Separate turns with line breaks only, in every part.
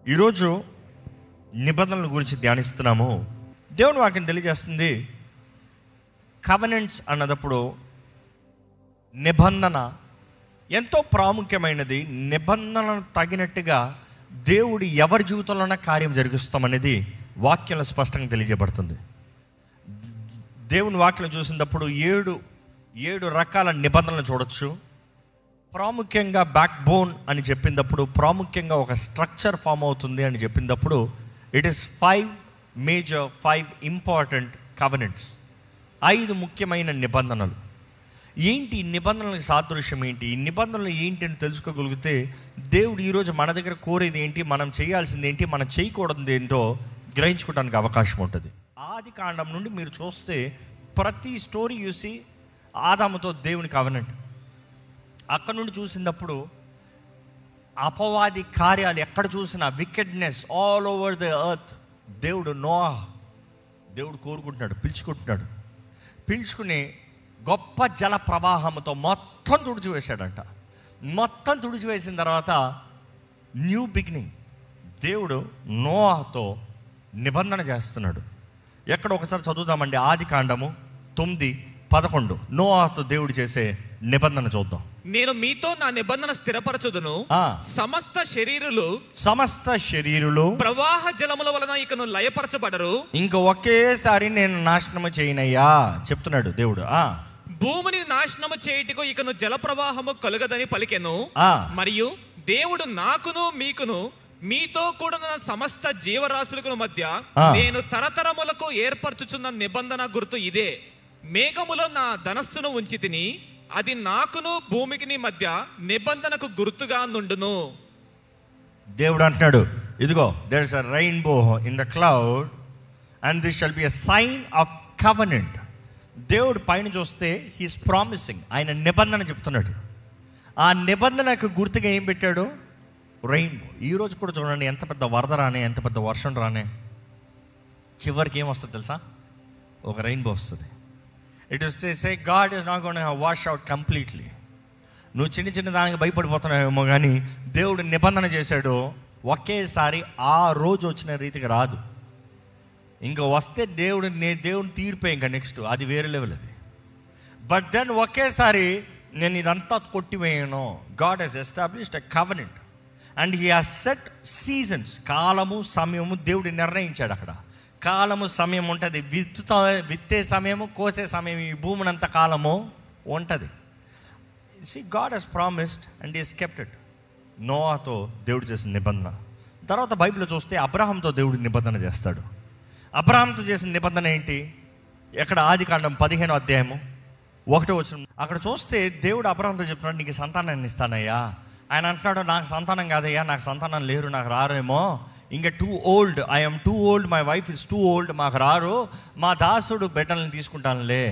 ఈరోజు నిబంధనల గురించి ధ్యానిస్తున్నాము. దేవుని వాక్యం తెలియజేస్తుంది, కవెనెంట్స్ అన్నదప్పుడు నిబంధన ఎంతో ప్రాముఖ్యమైనది. నిబంధనను తగినట్టుగా దేవుడు ఎవరి జీవితంలోనే కార్యం జరిగిస్తామనేది వాక్యంలో స్పష్టంగా తెలియజేయబడుతుంది. దేవుని వాక్యం చూసినప్పుడు ఏడు రకాల నిబంధనలు చూడొచ్చు. ప్రాముఖ్యంగా బ్యాక్ బోన్ అని చెప్పినప్పుడు, ప్రాముఖ్యంగా ఒక స్ట్రక్చర్ ఫామ్ అవుతుంది అని చెప్పినప్పుడు, ఇట్ ఈస్ 5 ఇంపార్టెంట్ కవెనెంట్స్. 5 ముఖ్యమైన నిబంధనలు. ఏంటి ఈ నిబంధనలకు సాదృశ్యం ఏంటి, ఈ నిబంధనలు ఏంటి అని తెలుసుకోగలిగితే దేవుడు ఈరోజు మన దగ్గర కోరేది ఏంటి, మనం చేయాల్సింది ఏంటి, మనం చేయకూడదు ఏంటో గ్రహించుకోవడానికి అవకాశం ఉంటుంది. ఆది కాండం నుండి మీరు చూస్తే ప్రతి స్టోరీ చూసి ఆదాముతో దేవుని కవెనెంట్, అక్కడ నుండి చూసినప్పుడు అపవాది కార్యాలు ఎక్కడ చూసినా, wickedness all over the earth. దేవుడు కోరుకుంటున్నాడు, పిలుచుకుని గొప్ప జల ప్రవాహంతో మొత్తం తుడిచివేశాడంట. మొత్తం తుడిచివేసిన తర్వాత న్యూ బిగినింగ్. దేవుడు నోవాహుతో నిబంధన చేస్తున్నాడు. ఎక్కడ ఒకసారి చదువుదామండి, ఆది కాండము 9:11. నోవాహుతో దేవుడు చేసే నిబంధన చూద్దాం.
నేను మీతో నా నిబంధన స్థిరపరచుదును, సమస్త శరీరులు ప్రవాహ జలముల వలన ఇకను లయపరచబడరు,
ఇంక ఒకేసారి నేను నాశనము చేయనయ్యా చెప్తున్నాడు దేవుడు.
భూమిని నాశనము చేయుటకు ఇకను జల ప్రవాహము కలుగదని పలికెను. మరియు దేవుడు నాకును మీకును మీతో కూడిన సమస్త జీవరాశులకు మధ్య నేను తరతరములకు ఏర్పరచుచున్న నిబంధన గుర్తు ఇదే. మేఘములో నా ధనస్సును ఉంచి తిని, అది నాకును భూమికి మధ్య నిబంధనకు గుర్తుగా నుండును.
దేవుడు అంటున్నాడు, ఇదిగో there is a rainbow in the cloud and this shall be a sign of covenant. దేవుడు పైన చూస్తే హీస్ ప్రామిసింగ్, ఆయన నిబంధన చెప్తున్నాడు. ఆ నిబంధనకు గుర్తుగా ఏం పెట్టాడు? రెయిన్బో. ఈరోజు కూడా చూడండి, ఎంత పెద్ద వరద రానే, ఎంత పెద్ద వర్షం రానే, చివరికి ఏం వస్తుంది తెలుసా? ఒక రెయిన్బో వస్తుంది. It is to say God is not going to wash out completely. నువ్వు చిన్న దానికి భయపడిపోతున్నావేమో, కానీ దేవుడు నిబంధన చేశాడు. ఒకేసారి ఆ రోజు వచ్చిన రీతికి రాదు. ఇంకా వస్తే దేవుడిని తీర్పే, ఇంకా నెక్స్ట్ అది వేరే లెవెల్ అది. బట్ దెన్ ఒకేసారి నేను ఇదంతా కొట్టివేయను. God has established a covenant and he has set seasons. కాలము సమయము దేవుడు నిర్ణయించాడు. అక్కడ కాలము సమయం ఉంటుంది. విత్తే సమయము, కోసే సమయం, ఈ భూమిని అంత కాలము ఉంటుంది. See, God has promised and he has kept it. నోవాతో దేవుడు చేసిన నిబంధన. తర్వాత బైబిల్లో చూస్తే అబ్రహాంతో దేవుడు నిబంధన చేస్తాడు. అబ్రహాంతో చేసిన నిబంధన ఏంటి? ఎక్కడ? ఆది కాండం 15:1. అక్కడ చూస్తే దేవుడు అబ్రహాంతో చెప్తున్నాడు, నీకు సంతానాన్ని ఇస్తానయ్యా. ఆయన అంటున్నాడు, నాకు సంతానం కాదయ్యా, నాకు సంతానం లేరు, నాకు రారేమో, ఇంకా two old, I'm two old, my wife is two old, మాకు రారు, మా దాసుడు బిడ్డల్ని తీసుకుంటానులే,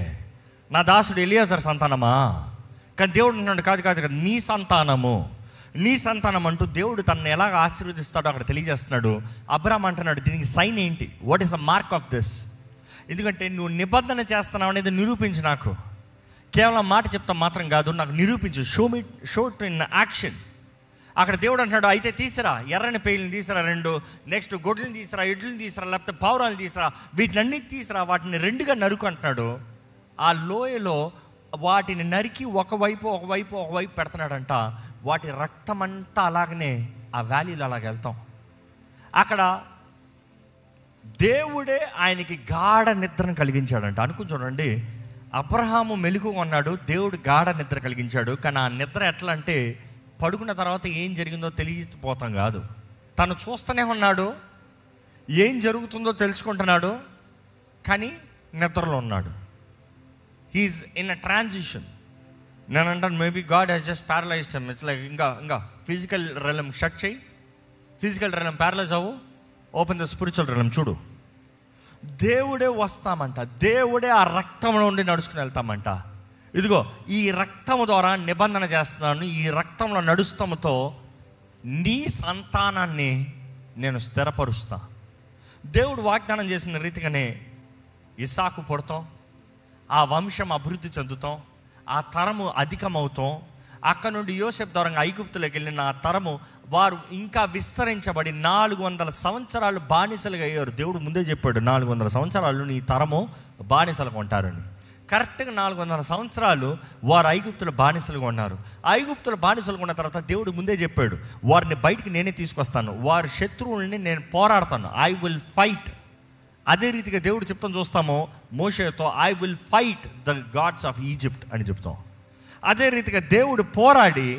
నా దాసుడు ఎలియాజర్ సంతానమా. కానీ దేవుడు అంటున్నాడు, కాదు, నీ సంతానం అంటూ దేవుడు తనని ఎలాగ ఆశీర్వదిస్తాడో అక్కడ తెలియజేస్తున్నాడు. అబ్రహాం అంటున్నాడు, దీనికి సైన్ ఏంటి? What is the mark of this? ఎందుకంటే నువ్వు నిబంధన చేస్తున్నావు అనేది నిరూపించు. నాకు కేవలం మాట చెప్తాం మాత్రం కాదు, నాకు నిరూపించు. Show it in action. అక్కడ దేవుడు అంటున్నాడు, అయితే తీసురా, ఎర్రని పేయిల్ని తీసురా 2, నెక్స్ట్ గొడ్లని తీసురా, ఎడ్లని తీసురా, లేకపోతే పావురాలు తీసురా, వీటినన్నీ తీసురా, వాటిని 2గా నరుకు అంటున్నాడు. ఆ లోయలో వాటిని నరికి ఒకవైపు పెడుతున్నాడంట. వాటి రక్తం అంతా అలాగనే ఆ వ్యాలీలో అలాగ వెళ్తాం. అక్కడ దేవుడే ఆయనకి గాఢ నిద్రను కలిగించాడంట. అనుకుని చూడండి, అబ్రహాము మెలుగు ఉన్నాడు, దేవుడు గాఢ నిద్ర కలిగించాడు. కానీ ఆ నిద్ర ఎట్లా అంటే, పడుకున్న తర్వాత ఏం జరిగిందో తెలియపోతాం కాదు, తను చూస్తూనే ఉన్నాడు, ఏం జరుగుతుందో తెలుసుకుంటున్నాడు, కానీ నిద్రలో ఉన్నాడు. He's in a transition. నేను అంటాను, maybe God has just paralyzed him. It's like ఇంకా ఫిజికల్ రెలమ్ షట్ చేయి, ఫిజికల్ రెలమ్ ప్యారలైజ్ అవ్వు, ఓపెన్ ద స్పిరిచువల్ రెలమ్ చూడు. దేవుడే వస్తామంట, దేవుడే ఆ రక్తంలో ఉండి నడుచుకుని వెళ్తామంట. ఇదిగో ఈ రక్తము ద్వారా నిబంధన చేస్తున్నాను, ఈ రక్తంలో నడుస్తాముతో నీ సంతానాన్ని నేను స్థిరపరుస్తా. దేవుడు వాగ్దానం చేసిన రీతిగానే ఇస్సాకు పుడతాం, ఆ వంశం అభివృద్ధి చెందుతాం, ఆ తరము అధికమవుతాం, అక్కడ నుండి యోసేపు ద్వారా ఐగుప్తులోకి వెళ్ళిన ఆ తరము వారు ఇంకా విస్తరించబడి 400 సంవత్సరాలు బానిసలుగా అయ్యారు. దేవుడు ముందే చెప్పాడు 400 సంవత్సరాలు నీ తరము బానిసలుగా ఉంటారని. కరెక్ట్గా 400 సంవత్సరాలు వారు ఐగుప్తుల బానిసలుగా ఉన్నారు. ఐగుప్తుల బానిసలుగా ఉన్న తర్వాత దేవుడు ముందే చెప్పాడు, వారిని బయటికి నేనే తీసుకొస్తాను, వారి శత్రువుల్ని నేను పోరాడతాను, ఐ విల్ ఫైట్. అదే రీతిగా దేవుడు చెప్తాం చూస్తాము మోషేతో, I will fight the God's of Egypt అని చెప్తాం. అదే రీతిగా దేవుడు పోరాడి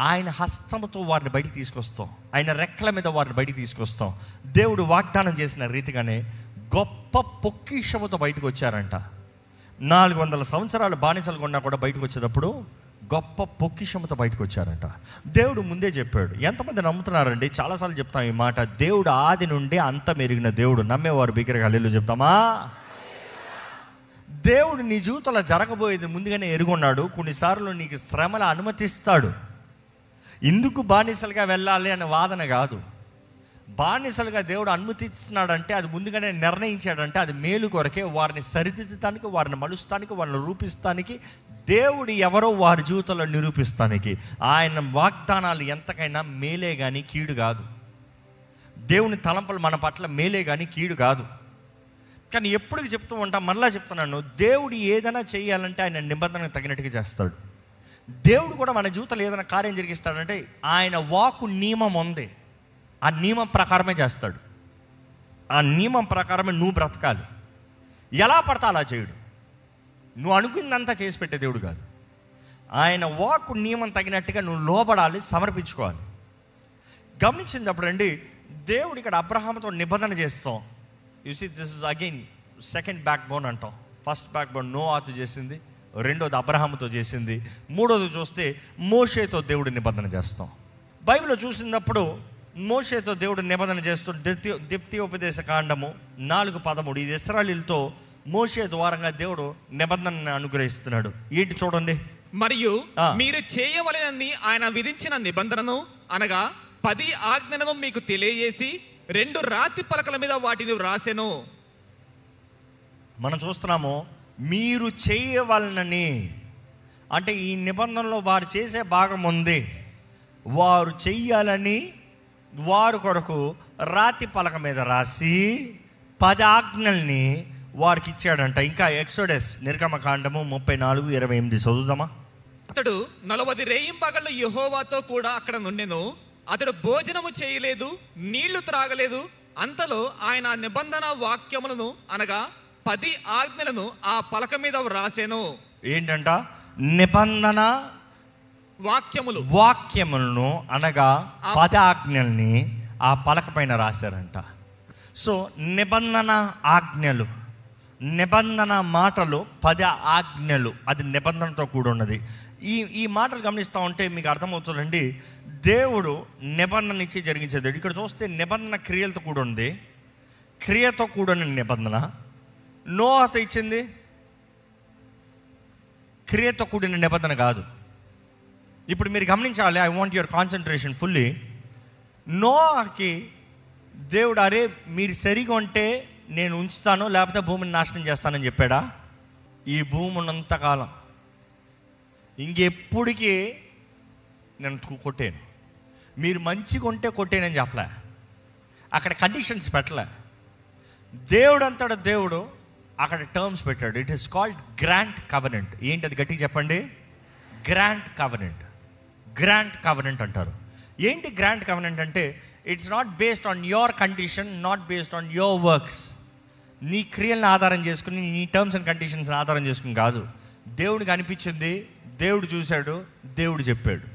ఆయన హస్తముతో వారిని బయటికి తీసుకొస్తాం, ఆయన రెక్కల మీద వారిని బయటికి తీసుకొస్తాం. దేవుడు వాగ్దానం చేసిన రీతిగానే గొప్ప పొక్కిషముతో బయటకు వచ్చారంట. 400 సంవత్సరాలు బానిసలుగా ఉన్నా కూడా బయటకు వచ్చేటప్పుడు గొప్ప పొక్కిషముతో బయటకు వచ్చారంట. దేవుడు ముందే చెప్పాడు. ఎంతమంది నమ్ముతున్నారండి? చాలాసార్లు చెప్తాం ఈ మాట, దేవుడు ఆది నుండి అంతం ఎరిగిన దేవుడు. నమ్మేవారు బిగ్గరగా హల్లెలూయా చెప్తామా? దేవుడు నీ జీవితంలో జరగబోయేది ముందుగానే ఎరుగున్నాడు. కొన్నిసార్లు నీకు శ్రమలు అనుమతిస్తాడు. ఎందుకు బానిసలుగా వెళ్ళాలి అనే వాదన కాదు. బానిసలుగా దేవుడు అనుమతిస్తున్నాడంటే అది ముందుగానే నిర్ణయించాడంటే అది మేలు కొరకే, వారిని సరిదిద్దడానికి, వారిని మలుస్తానికి, వారిని రూపిస్తానికి, దేవుడు ఎవరో వారి జీవితంలో నిరూపిస్తానికి. ఆయన వాగ్దానాలు ఎంతకైనా మేలే కానీ కీడు కాదు. దేవుని తలంపులు మన పట్ల మేలే కానీ కీడు కాదు. కానీ ఎప్పటికీ చెప్తూ ఉంటాం, మరలా చెప్తున్నాను, దేవుడు ఏదైనా చేయాలంటే ఆయన నిబంధనకు తగినట్టుగా చేస్తాడు. దేవుడు కూడా మన జీవితంలో ఏదైనా కార్యం జరిగిస్తాడంటే ఆయన వాక్కు నియమం ఉంది, ఆ నియమం ప్రకారమే చేస్తాడు. ఆ నియమం ప్రకారమే నువ్వు బ్రతకాలి. ఎలా పడతా అలా చేయడు. నువ్వు అనుకున్నంతా చేసి పెట్టే దేవుడు కాదు. ఆయన వాక్కు నియమం తగినట్టుగా నువ్వు లోబడాలి, సమర్పించుకోవాలి. గమనించినప్పుడు అండి, దేవుడు ఇక్కడ అబ్రహాముతో నిబంధన చేస్తాం. You see this is again second backbone అంటాం. ఫస్ట్ బ్యాక్ బోన్ నోవాతో చేసింది, రెండోది అబ్రహాముతో చేసింది, మూడోది చూస్తే మోషేతో దేవుడు నిబంధన చేస్తాం. బైబిల్లో చూసినప్పుడు మోషేతో దేవుడు నిబంధన చేస్తూ ద్వితీయోపదేశ కాండము 4:13 ఇది ఇశ్రాయేలీయులతో మోషే ద్వారంగా దేవుడు నిబంధనను అనుగ్రహిస్తున్నాడు. ఏంటి చూడండి.
మరియు మీరు చేయవలెనని ఆయన విధించిన నిబంధనను అనగా 10 ఆజ్ఞలను మీకు తెలియజేసి 2 రాతి పలకల మీద వాటిని వ్రాసెను.
మనం చూస్తున్నాము మీరు చేయవలనని, అంటే ఈ నిబంధనలో వారు చేసే భాగం ఉంది. వారు చెయ్యాలని వారి కొరకు రాతి పలక మీద రాసి 10 ఆజ్ఞల్ని వారికి ఇచ్చాడంట. ఇంకా ఎక్సోడస్ నిర్గమకాండము 34:28 చదువుదామా?
అతడు 40 రేయింబగళ్ళు యెహోవాతో కూడా అక్కడ నుండెను. అతడు భోజనము చేయలేదు, నీళ్లు త్రాగలేదు. అంతలో ఆయన నిబంధన వాక్యములను అనగా 10 ఆజ్ఞలను ఆ పలక మీద వ్రాసెను.
ఏంటంట? నిబంధన వాక్యములను అనగా 10 ఆజ్ఞల్ని ఆ పలక పైన రాశారంట. సో నిబంధన ఆజ్ఞలు, నిబంధన మాటలు, 10 ఆజ్ఞలు, అది నిబంధనతో కూడి ఉన్నది. ఈ మాటలు గమనిస్తూ ఉంటే మీకు అర్థమవుతుందండి, దేవుడు నిబంధన ఇచ్చి జరిగించేది. ఇక్కడ చూస్తే నిబంధన క్రియలతో కూడి ఉంది, క్రియతో కూడిన నిబంధన. నోవాతో ఇచ్చింది క్రియతో కూడిన నిబంధన కాదు. ఇప్పుడు మీరు గమనించాలి, I want your concentration fully. నోవాకి దేవుడు అరే మీరు సరిగా ఉంటే నేను ఉంచుతాను, లేకపోతే భూమిని నాశనం చేస్తానని చెప్పాడా? ఈ భూమి ఉన్నంతకాలం ఇంకెప్పటికీ నేను కొట్టాను, మీరు మంచిగా ఉంటే కొట్టేనని చెప్పలే, అక్కడ కండిషన్స్ పెట్టలే. దేవుడు అంతటా దేవుడు అక్కడ టర్మ్స్ పెట్టాడు. It is called grant covenant. ఏంటి అది? గట్టిగా చెప్పండి. Grant covenant. గ్రాంట్ కవెనెంట్ అంటారు. ఏంటి గ్రాంట్ కవెనెంట్ అంటే? It's not based on your condition, not based on your works. నీ క్రియలను ఆధారం చేసుకుని, నీ టర్మ్స్ అండ్ కండిషన్స్ని ఆధారం చేసుకుని కాదు. దేవుడికి అనిపించింది, దేవుడు చూశాడు, దేవుడు చెప్పాడు,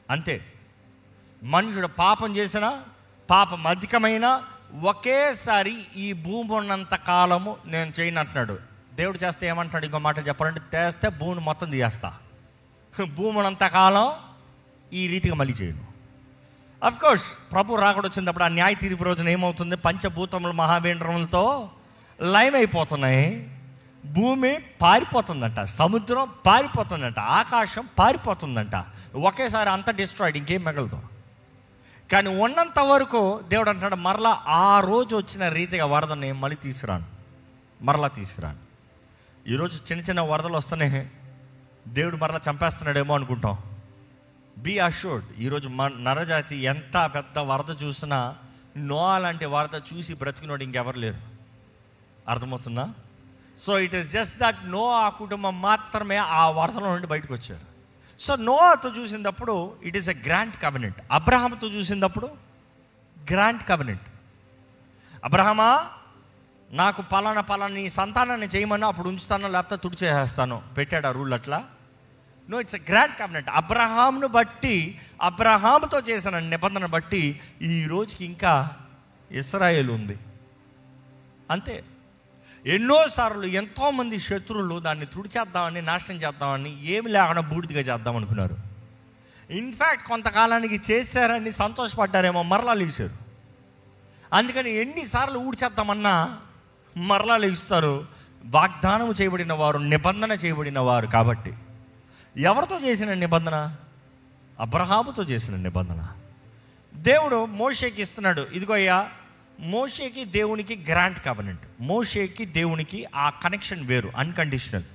అంతే. మనుషుడు పాపం చేసినా, పాపం అధికమైనా ఒకేసారి ఈ భూమి ఉన్నంత కాలము నేను చేయను అంటున్నాడు. దేవుడు చేస్తే ఏమంటాడు? ఇంకో మాట చెప్పాలంటే, చేస్తే భూమిని మొత్తం తీయేస్తా, భూమి ఉన్నంత కాలం ఈ రీతిగా మళ్ళీ చేయను. అఫ్కోర్స్ ప్రభు రాకడ వచ్చినప్పుడు ఆ న్యాయ తీర్పు రోజున ఏమవుతుంది? పంచభూతములు మహావేంద్రములతో లయమైపోతున్నాయి, భూమి పారిపోతుందంట, సముద్రం పారిపోతుందంట, ఆకాశం పారిపోతుందంట. ఒకేసారి అంత డిస్ట్రాయిడ్, ఇంకేం మిగలదు. కానీ ఉన్నంత వరకు దేవుడు అంటాడు, మరలా ఆ రోజు వచ్చిన రీతిగా వరదని మళ్ళీ తీసుకురాను, మరలా తీసుకురాను. ఈరోజు చిన్న చిన్న వరదలు వస్తేనే దేవుడు మరలా చంపేస్తున్నాడేమో అనుకుంటాం. Be assured. ఈరోజు నరజాతి ఎంత పెద్ద వరద చూసినా నోవా లాంటి వరద చూసి బ్రతికినోడు ఇంకెవరు లేరు. అర్థమవుతుందా? So it is just that Noah కుటుంబం మాత్రమే ఆ వరదలో నుండి బయటకు వచ్చారు. సో నోవాతో చూసినప్పుడు it is a grand covenant. అబ్రహాంతో చూసినప్పుడు గ్రాండ్ కవెనెంట్. అబ్రహమా, నాకు పలానా నీ సంతానాన్ని చేయమన్నా అప్పుడు ఉంచుతాను, లేకపోతే తుడిచేసేస్తాను, పెట్టాడు ఆ రూల్ అట్లా. No, it's a grand covenant. అబ్రహాంను బట్టి, అబ్రహాంతో చేసిన నిబంధన బట్టి ఈ రోజుకి ఇంకా ఇశ్రాయేలు ఉంది. అంతే. ఎన్నోసార్లు ఎంతోమంది శత్రువులు దాన్ని తుడిచేద్దామని, నాశనం చేద్దామని, ఏమి లేకుండా బూడిదిగా చేద్దాం అనుకున్నారు. ఇన్ఫ్యాక్ట్ కొంతకాలానికి చేశారని సంతోషపడ్డారేమో, మరలా లేచారు. అందుకని ఎన్నిసార్లు ఊడ్చేద్దామన్నా మరలా లేస్తారు. వాగ్దానం చేయబడిన వారు, నిబంధన చేయబడిన వారు కాబట్టి. ఎవరితో చేసిన నిబంధన? అబ్రహాముతో చేసిన నిబంధన. దేవుడు మోషేకి ఇస్తున్నాడు, ఇదిగో అయ్యా, మోషేకి దేవునికి గ్రాండ్ కవెనెంట్. మోషేకి దేవునికి ఆ కనెక్షన్ వేరు, అన్కండిషనల్.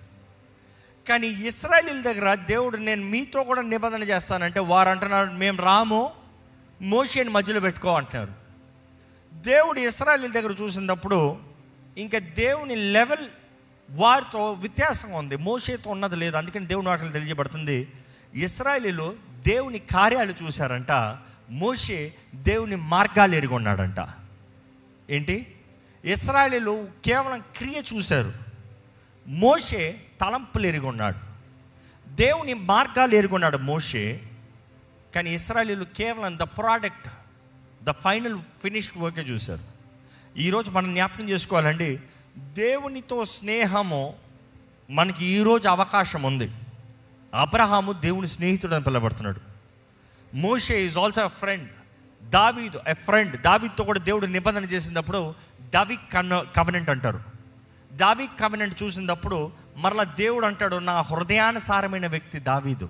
కానీ ఇశ్రాయేలీల దగ్గర దేవుడు నేను మీతో కూడా నిబంధన చేస్తానంటే వారు అంటున్నారు మేము రాము, మోషేని మధ్యలో పెట్టుకో అంటున్నారు. దేవుడు ఇశ్రాయేలీల దగ్గర చూసినప్పుడు ఇంకా దేవుని లెవెల్ వారితో వ్యత్యాసంగా ఉంది, మోషేతో ఉన్నది లేదు. అందుకని దేవుని వాటిని తెలియజేయబడుతుంది, ఇశ్రాయేలీలు దేవుని కార్యాలు చూశారంట, మోషే దేవుని మార్గాలు ఎరిగొన్నాడంట. ఏంటి? ఇశ్రాయేలీలు కేవలం క్రియ చూశారు, మోషే తలంపులు ఎరిగొన్నాడు. దేవుని మార్గాలు ఎరిగొన్నాడు మోషే. కానీ ఇశ్రాయేలీలు కేవలం the product, the final finished వర్కే చూశారు. ఈరోజు మనం జ్ఞాపకం చేసుకోవాలండి, దేవునితో స్నేహము మనకి ఈరోజు అవకాశం ఉంది. అబ్రహాము దేవుని స్నేహితుడు అని పిలవబడుతున్నాడు. మోషే ఈజ్ ఆల్సో ఎ ఫ్రెండ్. దావీదు ఎ ఫ్రెండ్. దావీదుతో కూడా దేవుడు నిబంధన చేసినప్పుడు దావీద్ కవెనెంట్ అంటారు. దావీద్ కవెనెంట్ చూసినప్పుడు మరలా దేవుడు అంటాడు, నా హృదయానుసారమైన వ్యక్తి దావీదు,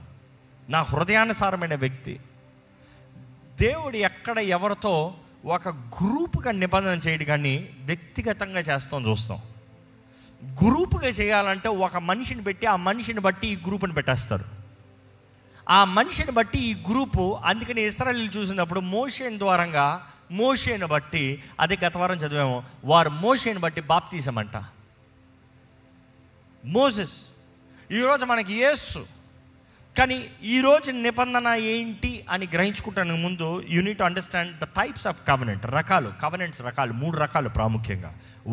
నా హృదయానుసారమైన వ్యక్తి. దేవుడు ఎక్కడ ఎవరితో ఒక గ్రూపుగా నిబంధన చేయడు, కానీ వ్యక్తిగతంగా చేస్తాం చూస్తాం. గ్రూపుగా చేయాలంటే ఒక మనిషిని పెట్టి ఆ మనిషిని బట్టి ఈ గ్రూపుని పెట్టేస్తారు. ఆ మనిషిని బట్టి ఈ గ్రూపు. అందుకని ఇశ్రాయేలీలు చూసినప్పుడు మోషేని ద్వారంగా, మోషేని బట్టి, అదే గత వారం చదివాము, వారు మోషేని బట్టి బాప్తీసమంట. మోసెస్. ఈరోజు మనకి యేసు. కానీ ఈరోజు నిబంధన ఏంటి అని గ్రహించుకుంటానికి ముందు you need to understand the types of covenant. రకాలు, కవెనెంట్స్ రకాలు, 3 రకాలు ప్రాముఖ్యంగా.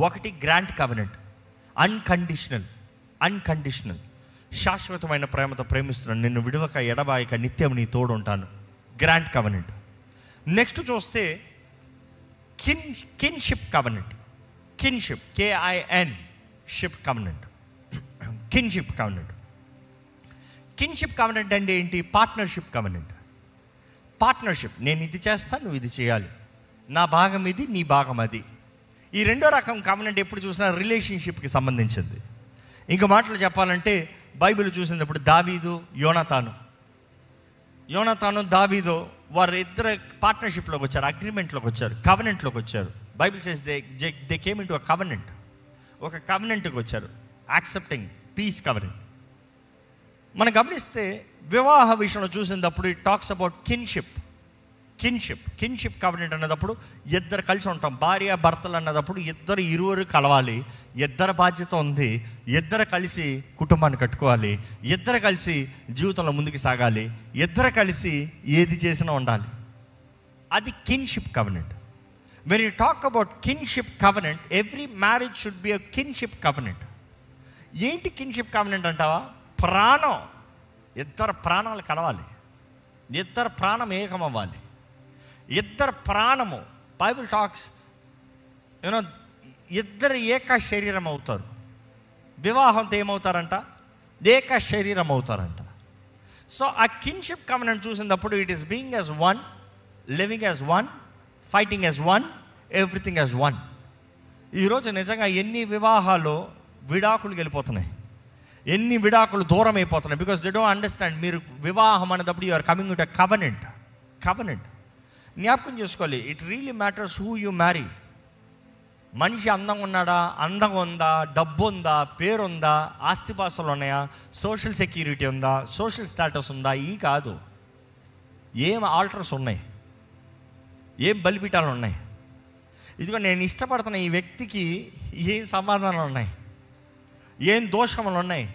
ఒకటి గ్రాండ్ కవెనెంట్, అన్కండిషనల్. అన్కండిషనల్, శాశ్వతమైన ప్రేమతో ప్రేమిస్తున్నాను, నిన్ను విడవక ఎడబాయక నిత్యం నీ తోడు ఉంటాను, గ్రాండ్ కవెనెంట్. నెక్స్ట్ చూస్తే kinship covenant. Kinship, KIN, ship covenant. Kinship covenant. Kinship covenant అంటే ఏంటి? Partnership covenant. పార్ట్నర్షిప్, నేను ఇది చేస్తాను, నువ్వు ఇది చేయాలి, నా భాగం ఇది, నీ భాగం అది. ఈ రెండో రకం కవెనెంట్ ఎప్పుడు చూసినా రిలేషన్షిప్కి సంబంధించింది. ఇంకో మాటలు చెప్పాలంటే బైబిల్ చూసినప్పుడు దావీదు, యోనాతాను, దావీదు వారు ఇద్దరు పార్ట్నర్షిప్లోకి వచ్చారు, అగ్రిమెంట్లోకి వచ్చారు, కవెనెంట్లోకి వచ్చారు. Bible says they came into a covenant. ఒక కవెనెంట్కి వచ్చారు, యాక్సెప్టింగ్ పీస్ కవెనెంట్. మనం గమనిస్తే వివాహ విషయంలో చూసినప్పుడు it talks about kinship covenant అన్నదప్పుడు ఇద్దరు కలిసి ఉంటాం. భార్య భర్తలు అన్నదప్పుడు ఇరువురు కలవాలి, ఇద్దరు బాధ్యత ఉంది, ఇద్దరు కలిసి కుటుంబాన్ని కట్టుకోవాలి, ఇద్దరు కలిసి జీవితంలో ముందుకు సాగాలి, ఇద్దరు కలిసి ఏది చేసినా ఉండాలి. అది kinship covenant. When you talk about kinship covenant, every marriage should be a kinship covenant. ఏంటి కిన్షిప్ కవెనెంట్ అంటావా? ప్రాణం, ఇద్దరు ప్రాణాలు కలవాలి, ఇద్దరు ప్రాణం ఏకమవ్వాలి, ఇద్దరు ప్రాణము. బైబిల్ టాక్స్ ఇద్దరు ఏక శరీరం అవుతారు. వివాహంతో ఏమవుతారంట? ఏక శరీరం అవుతారంట. సో ఆ కిన్షిప్ కవెనెంట్ చూసినప్పుడు it is being as one, living as one, fighting as one, everything as one. ఈరోజు నిజంగా ఎన్ని వివాహాలు విడాకులు వెళ్ళిపోతున్నాయి, ఎన్ని విడాకులు దూరం అయిపోతున్నాయి. Because they don't understand. మీరు వివాహం అనేటప్పుడు you are coming with a covenant. జ్ఞాపకం చేసుకోవాలి, it really matters who you marry. మనిషి అందంగా ఉన్నాడా, అందంగా ఉందా, డబ్బు ఉందా, పేరుందా, ఆస్తిపాస్తులు ఉన్నాయా, సోషల్ సెక్యూరిటీ ఉందా, సోషల్ స్టేటస్ ఉందా, ఈ కాదు. ఏం ఆల్టర్స్ ఉన్నాయి, ఏం బలిపీఠాలు ఉన్నాయి, ఇదిగో నేను ఇష్టపడుతున్న ఈ వ్యక్తికి ఏం సమాధానాలు ఉన్నాయి, ఏం దోషములు ఉన్నాయి,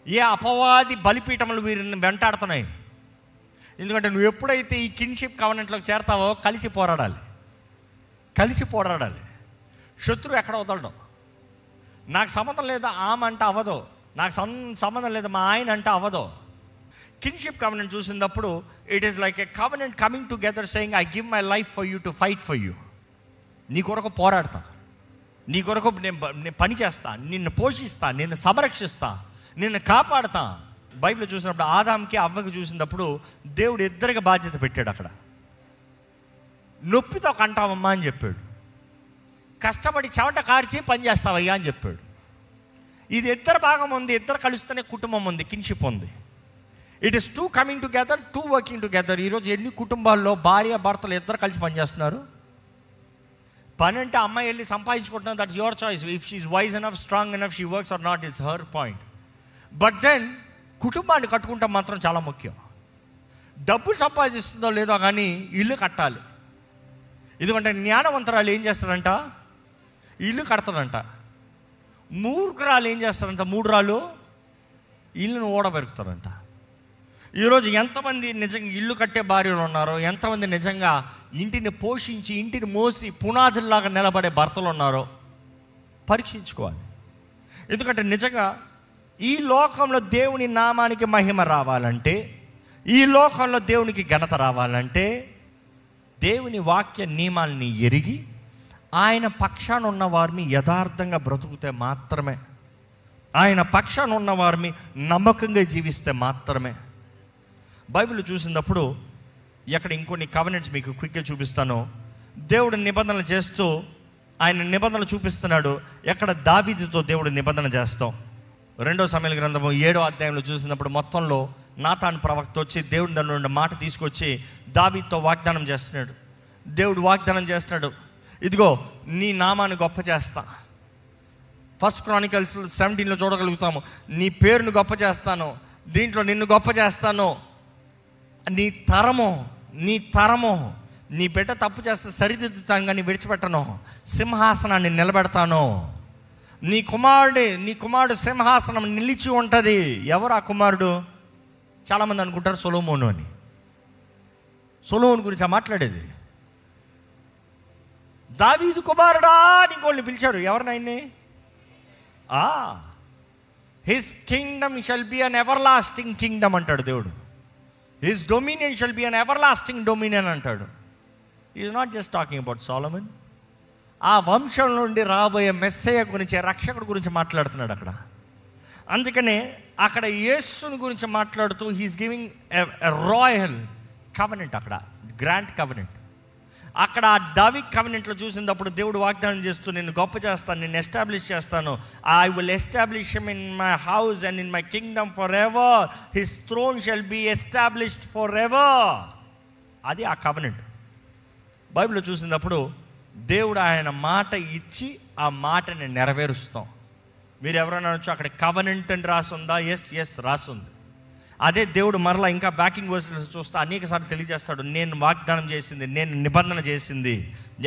ఏ అపవాది బలిపీఠములు వీరిని వెంటాడుతున్నాయి. ఎందుకంటే నువ్వు ఎప్పుడైతే ఈ కిన్షిప్ కవనెంట్లోకి చేరతావో కలిసి పోరాడాలి. శత్రువు ఎక్కడ వదలడం. నాకు సంబంధం లేదా ఆమె అంటే అవ్వదు, నాకు సంబంధం లేదు మా ఆయన అంటే అవ్వదు. కిన్షిప్ కవనెంట్ చూసినప్పుడు it is like a covenant coming together saying I give my life for you to fight for you. నీ కొరకు పోరాడతా, నీ కొరకు నేను పని చేస్తా, నిన్ను పోషిస్తా, నిన్ను సంరక్షిస్తా, నిన్ను కాపాడుతా. బైబిల్ చూసినప్పుడు ఆదాంకి అవ్వకి చూసినప్పుడు దేవుడు ఇద్దరికి బాధ్యత పెట్టాడు. అక్కడ నొప్పితో కంటావమ్మా అని చెప్పాడు, కష్టపడి చెమట కార్చి పని చేస్తావయ్యా అని చెప్పాడు. ఇది ఇద్దరు భాగం ఉంది, ఇద్దరు కలుస్తూనే కుటుంబం ఉంది, కిన్షిప్ ఉంది. It is two coming together, two working together. ఈరోజు ఎన్ని కుటుంబాల్లో భార్య భర్తలు ఇద్దరు కలిసి పనిచేస్తున్నారు. పని అంటే అమ్మాయి వెళ్ళి సంపాదించుకుంటున్నారు, that's your choice. If she is wise enough, strong enough, she works or not, it's her point. But then కుటుంబాన్ని కట్టుకుంటాం మాత్రం చాలా ముఖ్యం. డబ్బులు సంపాదిస్తుందో లేదో కానీ ఇల్లు కట్టాలి. ఎందుకంటే జ్ఞానవంతరాలు ఏం చేస్తారంట, ఇల్లు కడతారంట. మూర్ఖురాలు ఏం చేస్తారంట, మూడురాలు ఇల్లును ఓడబెరుకుతారంట. ఈరోజు ఎంతమంది నిజంగా ఇల్లు కట్టే భార్యలు ఉన్నారో, ఎంతమంది నిజంగా ఇంటిని పోషించి ఇంటిని మోసి పునాదుల్లాగా నిలబడే భర్తలు ఉన్నారో పరీక్షించుకోవాలి. ఎందుకంటే నిజంగా ఈ లోకంలో దేవుని నామానికి మహిమ రావాలంటే, ఈ లోకంలో దేవునికి ఘనత రావాలంటే దేవుని వాక్య నియమాల్ని ఎరిగి ఆయన పక్షాన ఉన్న వారిని యథార్థంగా బ్రతుకుతే మాత్రమే, ఆయన పక్షాన ఉన్న వారిని నమ్మకంగా జీవిస్తే మాత్రమే. బైబిల్ చూసినప్పుడు ఎక్కడ ఇంకొన్ని కవెనెంట్స్ మీకు క్విక్గా చూపిస్తాను. దేవుడు నిబంధనలు చేస్తూ ఆయన నిబంధనలు చూపిస్తున్నాడు. ఎక్కడ దావీదుతో దేవుడు నిబంధన చేస్తాం. 2 సమూయేలు గ్రంథము 7వ అధ్యాయంలో చూసినప్పుడు మొత్తంలో నాతాను ప్రవక్త వచ్చి దేవుడి దాని నుండి మాట తీసుకొచ్చి దావీదుతో వాగ్దానం చేస్తున్నాడు. దేవుడు వాగ్దానం చేస్తున్నాడు, ఇదిగో నీ నామాన్ని గొప్ప చేస్తా. 1 Chronicles 17లో చూడగలుగుతాము, నీ పేరును గొప్ప చేస్తాను, దీంట్లో నిన్ను గొప్ప చేస్తాను. నీ తరము నీ బిడ్డ తప్పు చేస్తే సరిదిద్దుతాను కానీ విడిచిపెట్టను, సింహాసనాన్ని నిలబెడతాను. నీ కుమారుడు సింహాసనం నిలిచి ఉంటుంది. ఎవరు ఆ కుమారుడు? చాలామంది అనుకుంటారు సొలొమోను అని. సొలొమోను గురించి మాట్లాడేది. దావీదు కుమారుడా అని ఇంకోళ్ళని పిలిచారు. ఎవరినైనా his kingdom shall be an everlasting kingdom అంటాడు దేవుడు. His dominion shall be an everlasting dominion అంటాడు. Is not just talking about Solomon. ఆ వంశం నుండి రాబోయే మెస్సయ్య గురించి, రక్షకుడి గురించి మాట్లాడుతున్నాడు అక్కడ. అందుకనే అక్కడ యేసుని గురించి మాట్లాడుతూ he's giving a royal covenant, అక్కడ గ్రాండ్ కవెనెంట్. అక్కడ దావీదు కవెనెంట్లో చూసినప్పుడు దేవుడు వాగ్దానం చేస్తూ నిన్ను గొప్ప చేస్తాను, నిన్ను ఎస్టాబ్లిష్ చేస్తాను. I will establish him in my house and in my kingdom for ever. His throne shall be established for ever. అది ఆ కవెనెంట్. బైబిల్లో చూసినప్పుడు దేవుడు ఆయన మాట ఇచ్చి ఆ మాటని నెరవేరుస్తాం. మీరు ఎవరైనా అనొచ్చు అక్కడ కవెనెంట్ అని రాసుందా? ఎస్ రాసుంది. అదే దేవుడు మరలా ఇంకా బ్యాకింగ్ వర్సెస్ చూస్తే అనేక సార్లు తెలియజేస్తాడు, నేను వాగ్దానం చేసింది, నేను నిబంధన చేసింది.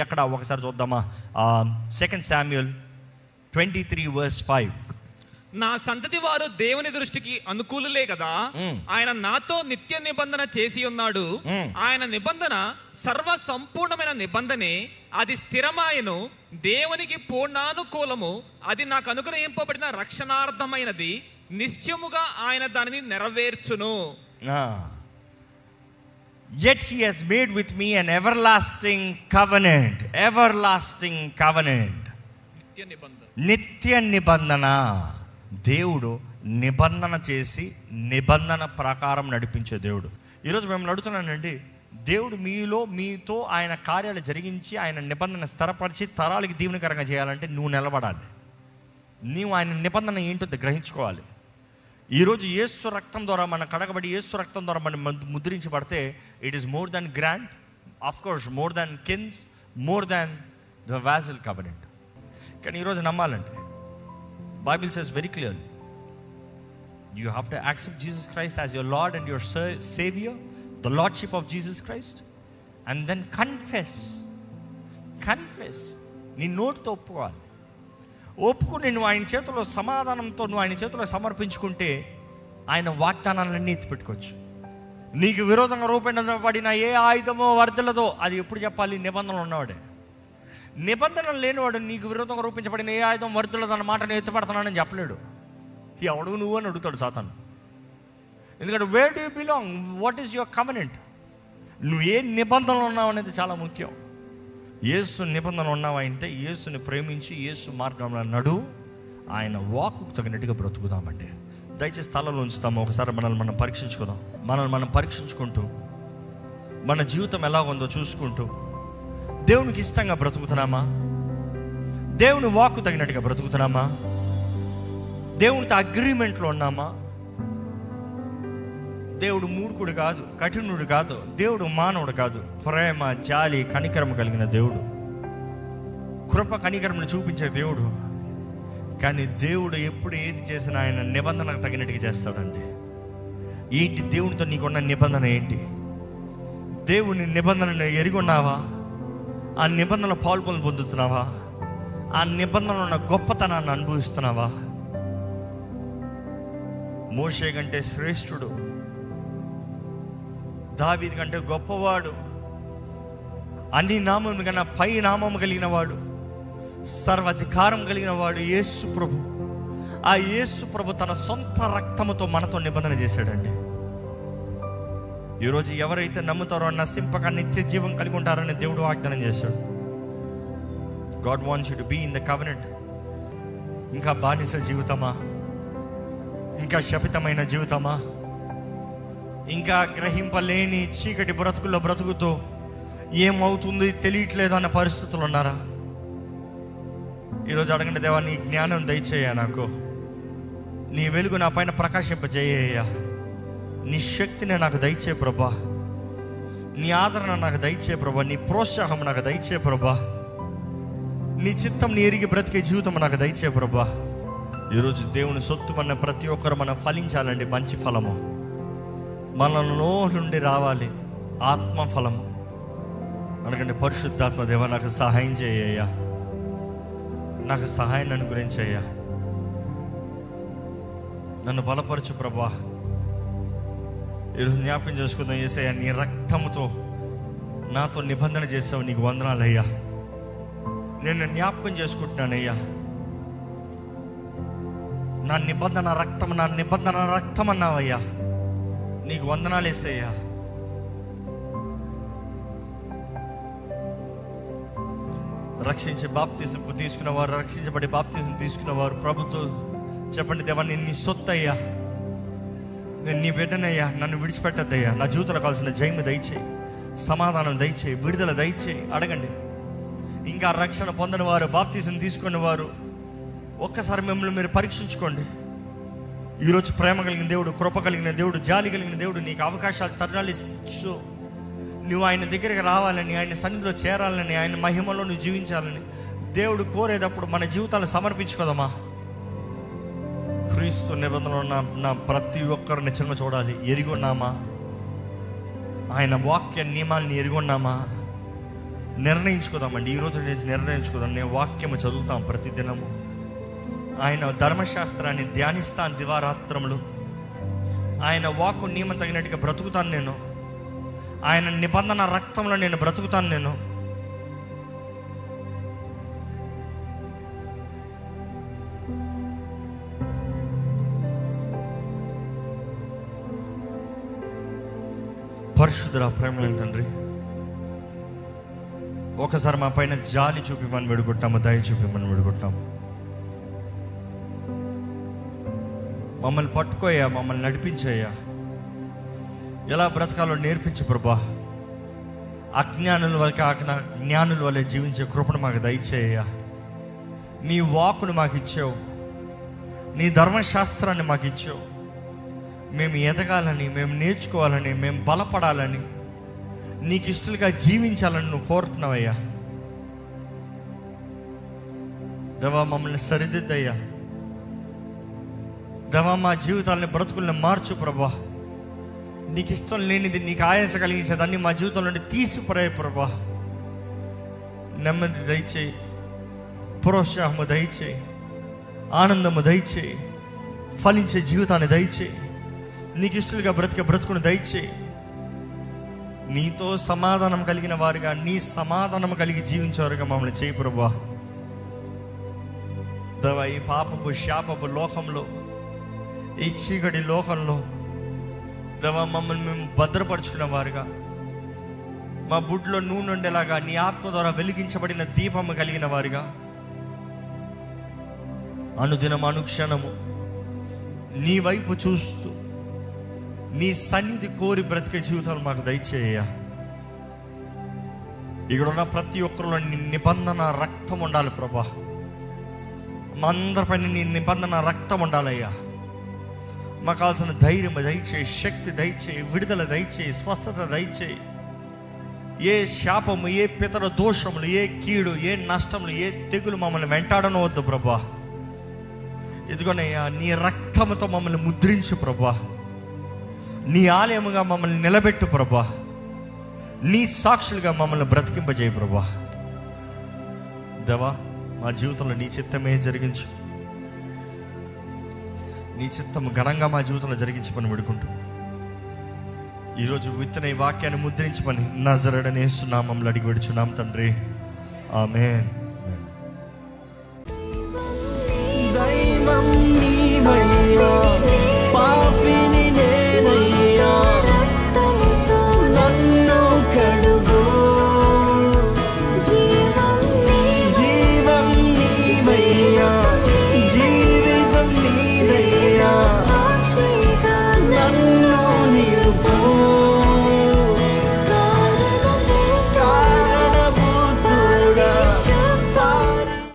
ఎక్కడ ఒకసారి చూద్దామా? 2 Samuel 23:5.
నా సంతతి వారు దేవుని దృష్టికి అనుకూలులే కదా, ఆయన నాతో నిత్య నిబంధన చేసి ఉన్నాడు. ఆయన నిబంధన సర్వ సంపూర్ణమైన నిబంధనే, అది స్థిరమాయను, దేవునికి పూర్ణానుకూలము, అది నాకు అనుగ్రహింపబడిన రక్షణార్థమైనది, నిశ్చయముగా ఆయన దానిని నెరవేర్చును.
Yet he has made with me an everlasting covenant. Everlasting covenant. నిత్య నిబంధన. దేవుడు నిబంధన చేసి నిబంధన ప్రకారం నడిపించే దేవుడు. ఈరోజు మేము అడుగుతున్నానండి, దేవుడు మీతో ఆయన కార్యాలు జరిగించి ఆయన నిబంధన స్థిరపరిచి తరాలకి దీవెనకరంగా చేయాలంటే నువ్వు నిలబడాలి. నీవు ఆయన నిబంధన ఏంటో గ్రహించుకోవాలి. ఈరోజు యేసు రక్తం ద్వారా మన కడగబడి యేసు రక్తం ద్వారా మనం ముద్రించబడితే it is more than grand, of course more than kins, more than the vassal covenant. కానీ ఈరోజు నమ్మాలంటే Bible says very clearly, you have to accept Jesus Christ as your Lord and your Savior. The lordship of Jesus Christ and then confess. నీ నోటితో ఒప్పుకోవాలి. ఒప్పుకుని నువ్వు ఆయన చేతిలో సమాధానంతో నువ్వు ఆయన చేతిలో సమర్పించుకుంటే ఆయన వాగ్దానాలన్నీ ఎత్తిపెట్టుకోవచ్చు. నీకు విరోధంగా రూపొందించబడిన ఏ ఆయుధమో వర్ధలదో అది ఎప్పుడు చెప్పాలి? నిబంధనలు ఉన్నవాడే. నిబంధనలు లేనివాడు నీకు విరోధంగా రూపించబడిన ఏ ఆయుధం వర్ధలదో అన్న మాట నేను ఎత్తిపడతానని చెప్పలేడు. ఎవడు నువ్వు అని అడుగుతాడు సాతాను. ఎందుకంటే wear do you belong, what is your covenant, నువ్వు ఏ నిబంధనలు ఉన్నావు అనేది చాలా ముఖ్యం. యేసు నిబంధన ఉన్నావా అంటే యేసుని ప్రేమించి యేసు మార్గంలో నడు, ఆయన వాకుకు తగినట్టుగా బ్రతుకుతామండి. దయచేసి స్థలంలో ఉంచుతాము. ఒకసారి మనల్ని మనం పరీక్షించుకుందాం. మనం పరీక్షించుకుంటూ మన జీవితం ఎలా ఉందో చూసుకుంటూ దేవునికి ఇష్టంగా బ్రతుకుతున్నామా? దేవుని వాకు తగినట్టుగా బ్రతుకుతున్నామా? దేవునితో అగ్రిమెంట్లో ఉన్నామా? దేవుడు మూర్ఖుడు కాదు, కఠినుడు కాదు, దేవుడు మానవుడు కాదు. ప్రేమ, జాలి, కనికరం కలిగిన దేవుడు, కృప కనికరమును చూపించే దేవుడు. కానీ దేవుడు ఎప్పుడు ఏది చేసినా ఆయన నిబంధనకు తగినట్టుగా చేస్తాడండి. ఏంటి దేవునితో నీకున్న నిబంధన ఏంటి? దేవుని నిబంధనను ఎరిగొన్నావా? ఆ నిబంధనల పాల్పొందు పొందుతున్నావా? ఆ నిబంధనలో ఉన్న గొప్పతనాన్ని అనుభవిస్తున్నావా? మోషే కంటే శ్రేష్ఠుడు, దావీదు కంటే గొప్పవాడు, అన్ని నామముల కన్నా పై నామము కలిగిన వాడు, సర్వాధికారం కలిగిన వాడు యేసు ప్రభు. ఆ యేసు ప్రభు తన సొంత రక్తముతో మనతో నిబంధన చేశాడండి. ఈరోజు ఎవరైతే నమ్ముతారో నశింపక నిత్య జీవం కలిగి ఉంటారని దేవుడు వాగ్దానం చేశాడు. God wants you to be in the covenant. ఇంకా బానిస జీవితమా? ఇంకా శపితమైన జీవితమా? ఇంకా గ్రహింపలేని చీకటి బ్రతుకుల్లో బ్రతుకుతూ ఏమవుతుంది తెలియట్లేదు అన్న పరిస్థితులు ఉన్నారా? ఈరోజు అడగండి, దేవా నీ జ్ఞానం దయచేయ, నాకు నీ వెలుగు నా పైన ప్రకాశింపజేయ, నీ శక్తిని నాకు దయచే ప్రభా, నీ ఆదరణ నాకు దయచే ప్రభా, నీ ప్రోత్సాహం నాకు దయచే ప్రభా, నీ చిత్తం నీ ఎరిగి బ్రతికే జీవితం నాకు దయచే ప్రభా. ఈరోజు దేవుని సొత్తు మన ప్రతి ఒక్కరు మనం ఫలించాలండి. మంచి ఫలము మనలో నుండి రావాలి, ఆత్మ ఫలము. అనకండి, పరిశుద్ధాత్మ దేవ నాకు సహాయం చేయ్యా, నాకు సహాయం అనుగ్రహించయ్యా, నన్ను బలపరచు ప్రభా. ఈరోజు జ్ఞాపకం చేసుకుందాం, యేసయ్యా నీ రక్తముతో నాతో నిబంధన చేసావు, నీకు వందనాలయ్యా. నేను జ్ఞాపకం చేసుకుంటున్నానయ్యా, నా నిబంధన రక్తం అన్నావయ్యా, నీకు వందనాలు యేసయ్యా. బాప్తిజం తీసుకున్నవారు, రక్షించబడి బాప్తిజం తీసుకున్నవారు ప్రభుతో చెప్పండి, దేవా నేను నీ సొత్తు అయ్యా, నేను నీ బిడ్డనయ్యా, నన్ను విడిచిపెట్టద్దయ్యా, నా జీవితంలో కావాల్సిన జయము దయచేయి, సమాధానం దయచేయి, విడుదల దయచేయి. అడగండి. ఇంకా రక్షణ పొందిన వారు, బాప్తిజం తీసుకున్న వారు ఒక్కసారి మిమ్మల్ని మీరు పరీక్షించుకోండి. ఈరోజు ప్రేమ కలిగిన దేవుడు, కృప కలిగిన దేవుడు, జాలి కలిగిన దేవుడు నీకు అవకాశాలు, తరుణాలు ఇచ్చు. నువ్వు ఆయన దగ్గరికి రావాలని, ఆయన సన్నిధిలో చేరాలని, ఆయన మహిమలో నువ్వు జీవించాలని దేవుడు కోరేటప్పుడు మన జీవితాలను సమర్పించుకోదమ్మా. క్రీస్తు నిబంధనలో నా ప్రతి ఒక్కరు నిజంగా చూడాలి, ఎరిగొన్నామా? ఆయన వాక్య నియమాలని ఎరిగొన్నామా? నిర్ణయించుకోదామండి. ఈరోజు నేను నిర్ణయించుకోదాం, నేను వాక్యము చదువుతాం ప్రతిదినము, ఆయన ధర్మశాస్త్రాన్ని ధ్యానిస్తాను దివారాత్రములు, ఆయన వాక్కు నియమం తగినట్టుగా బ్రతుకుతాను నేను, ఆయన నిబంధన రక్తంలో నేను బ్రతుకుతాను నేను. పరిశుద్ధ ప్రేమల తండ్రి, ఒకసారి మా పైన జాలి చూపిమని వేడుకుంటాము, దయ చూపిమని వేడుకుంటాము. మమ్మల్ని పట్టుకోయా, మమ్మల్ని నడిపించయ్యా, ఎలా బ్రతకాలో నేర్పించు ప్రభా. అజ్ఞానుల వరకు జ్ఞానుల వల్ల జీవించే కృపను మాకు దయచేయ్యా. నీ వాక్కును మాకు ఇచ్చావు, నీ ధర్మశాస్త్రాన్ని మాకు ఇచ్చావు. మేము ఎదగాలని, మేము నేర్చుకోవాలని, మేము బలపడాలని, నీకు ఇష్టలుగా జీవించాలని నువ్వు కోరుతున్నావయ్యా. దేవా మమ్మల్ని సరిదిద్దయ్యా. దేవా మా జీవితాలని, బ్రతుకుల్ని మార్చు ప్రభా. నీకు ఇష్టం లేనిది, నీకు ఆయాస కలిగించేదాన్ని మా జీవితంలో నుండి తీసిపడే ప్రభా. నెమ్మది దయచేయి, ప్రోత్సాహము దయచేయి, ఆనందము దయచేయి, ఫలించే జీవితాన్ని దయచేయి, నీకు ఇష్టలుగా బ్రతుకుని దయచేయి. నీతో సమాధానం కలిగిన వారుగా, నీ సమాధానం కలిగి జీవించేవారుగా మమ్మల్ని చేయి ప్రభువా. దేవా, ఈ పాపపు శాపపు లోకంలో, ఈ చీకటి లోకంలో దేవా మమ్మల్ని మేము భద్రపరుచుకున్న వారుగా, మా బుడ్లో నూనె ఉండేలాగా నీ ఆత్మ ద్వారా వెలిగించబడిన దీపము కలిగిన వారుగా, అనుదినం అనుక్షణము నీ వైపు చూస్తూ నీ సన్నిధి కోరి బ్రతికే జీవితాలు మాకు దయచేయ. ఇక్కడ ఉన్న ప్రతి ఒక్కరిలో నీ నిబంధన రక్తం ఉండాలి ప్రభా. మా అందరిపైన నీ నిబంధన రక్తం ఉండాలయ్యా. మాకు కావాల్సిన ధైర్యం దయచేయి, శక్తి దయచేయి, విడుదల దయచేయి, స్వస్థత దయచేయి. ఏ శాపము, ఏ పితర దోషములు, ఏ కీడు, ఏ నష్టములు, ఏ తెగులు మమ్మల్ని వెంటాడనవద్దు ప్రభా. ఇదిగోనయ్యా, నీ రక్తముతో మమ్మల్ని ముద్రించు ప్రభా. నీ ఆలయముగా మమ్మల్ని నిలబెట్టు ప్రభా. నీ సాక్షులుగా మమ్మల్ని బ్రతికింపజేయ ప్రభా. దేవా, మా జీవితంలో నీ చిత్తమే జరిగించు. నీ చిత్తము ఘనంగా మా జీవితంలో జరిగించమని వేడుకుంటూ, ఈరోజు విత్తన ఈ వాక్యాన్ని ముద్రించమని నజరేయుడైన యేసు నామములో అడిగి వేడుచున్నాం తండ్రి. ఆమేన్.